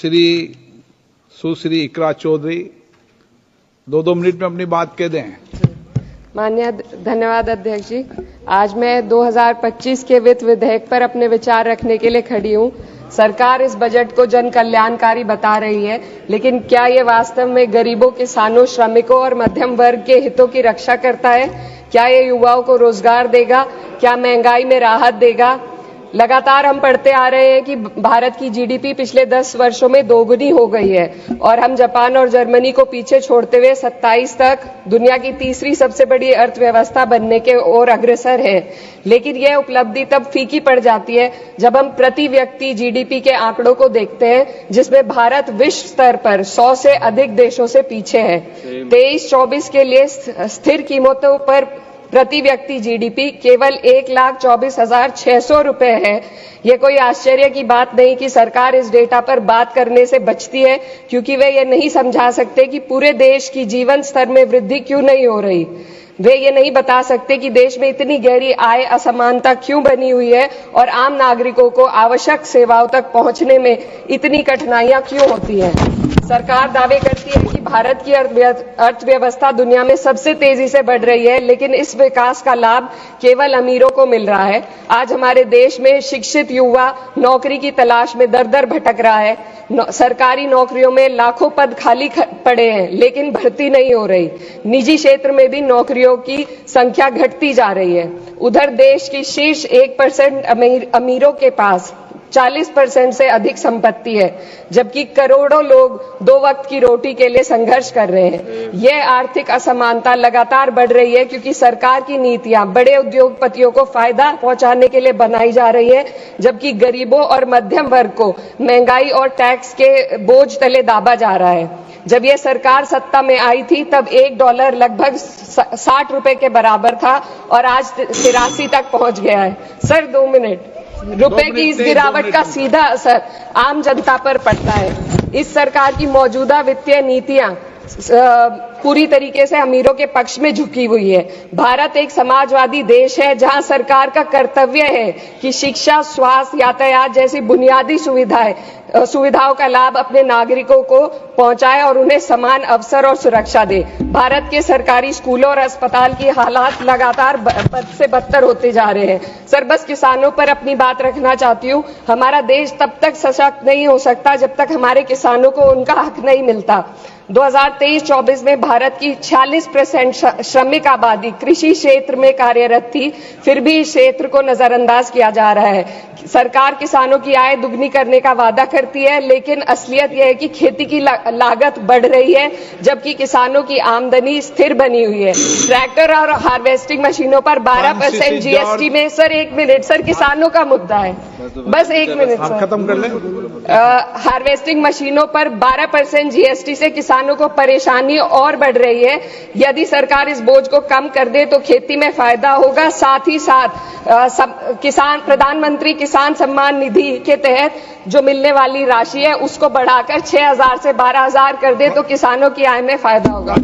श्री सुश्री इकरा Chaudhary 2 minute में अपनी बात कह दें। माननीय धन्यवाद अध्यक्ष जी। आज मैं 2025 के वित्त विधेयक पर अपने विचार रखने के लिए खड़ी हूँ। सरकार इस बजट को जन कल्याणकारी बता रही है, लेकिन क्या ये वास्तव में गरीबों, किसानों, श्रमिकों और मध्यम वर्ग के हितों की रक्षा करता है? क्या ये युवाओं को रोजगार देगा? क्या महंगाई में राहत देगा? लगातार हम पढ़ते आ रहे हैं कि भारत की जीडीपी पिछले 10 वर्षों में दोगुनी हो गई है और हम जापान और जर्मनी को पीछे छोड़ते हुए 27 तक दुनिया की तीसरी सबसे बड़ी अर्थव्यवस्था बनने के ओर अग्रसर है। लेकिन यह उपलब्धि तब फीकी पड़ जाती है जब हम प्रति व्यक्ति जीडीपी के आंकड़ों को देखते हैं, जिसमें भारत विश्व स्तर पर 100 से अधिक देशों से पीछे है। 23-24 के लिए स्थिर कीमतों पर प्रति व्यक्ति जीडीपी केवल 1,24,600 रुपए है। ये कोई आश्चर्य की बात नहीं कि सरकार इस डेटा पर बात करने से बचती है, क्योंकि वे ये नहीं समझा सकते कि पूरे देश की जीवन स्तर में वृद्धि क्यों नहीं हो रही। वे ये नहीं बता सकते कि देश में इतनी गहरी आय असमानता क्यों बनी हुई है और आम नागरिकों को आवश्यक सेवाओं तक पहुंचने में इतनी कठिनाइयां क्यों होती हैं। सरकार दावे करती है कि भारत की अर्थव्यवस्था दुनिया में सबसे तेजी से बढ़ रही है, लेकिन इस विकास का लाभ केवल अमीरों को मिल रहा है। आज हमारे देश में शिक्षित युवा नौकरी की तलाश में दर-दर भटक रहा है। सरकारी नौकरियों में लाखों पद खाली पड़े हैं, लेकिन भर्ती नहीं हो रही। निजी क्षेत्र में भी नौकरियों की संख्या घटती जा रही है। उधर देश की शीर्ष 1% अमीरों के पास 40% से अधिक संपत्ति है, जबकि करोड़ों लोग 2 वक्त की रोटी के लिए संघर्ष कर रहे हैं। यह आर्थिक असमानता लगातार बढ़ रही है क्योंकि सरकार की नीतियां बड़े उद्योगपतियों को फायदा पहुंचाने के लिए बनाई जा रही है, जबकि गरीबों और मध्यम वर्ग को महंगाई और टैक्स के बोझ तले दाबा जा रहा है। जब यह सरकार सत्ता में आई थी तब $1 लगभग 60 रुपए के बराबर था और आज 83 तक पहुंच गया है। Sir 2 minute. रुपए की इस गिरावट का सीधा असर आम जनता पर पड़ता है। इस सरकार की मौजूदा वित्तीय नीतियां पूरी तरीके से अमीरों के पक्ष में झुकी हुई है। भारत एक समाजवादी देश है जहां सरकार का कर्तव्य है कि शिक्षा, स्वास्थ्य, यातायात जैसी बुनियादी सुविधाओं का लाभ अपने नागरिकों को पहुंचाए और उन्हें समान अवसर और सुरक्षा दे। भारत के सरकारी स्कूलों और अस्पताल की हालात लगातार बद से बदतर होते जा रहे हैं। सर बस किसानों पर अपनी बात रखना चाहती हूँ। हमारा देश तब तक सशक्त नहीं हो सकता जब तक हमारे किसानों को उनका हक नहीं मिलता। 2023-24 में भारत की 46% श्रमिक आबादी कृषि क्षेत्र में कार्यरत थी, फिर भी इस क्षेत्र को नजरअंदाज किया जा रहा है। सरकार किसानों की आय दुगनी करने का वादा करती है, लेकिन असलियत यह है कि खेती की लागत बढ़ रही है, जबकि किसानों की आमदनी स्थिर बनी हुई है। ट्रैक्टर और हार्वेस्टिंग मशीनों पर 12% जीएसटी में सर 1 मिनट सर, किसानों का मुद्दा है, बस 1 मिनट सर, खत्म कर लें। हार्वेस्टिंग मशीनों पर 12% जीएसटी से किसानों को परेशानी और बढ़ रही है। यदि सरकार इस बोझ को कम कर दे तो खेती में फायदा होगा। साथ ही साथ प्रधानमंत्री किसान सम्मान निधि के तहत जो मिलने वाली राशि है उसको बढ़ाकर 6,000 से 12,000 कर दे तो किसानों की आय में फायदा होगा।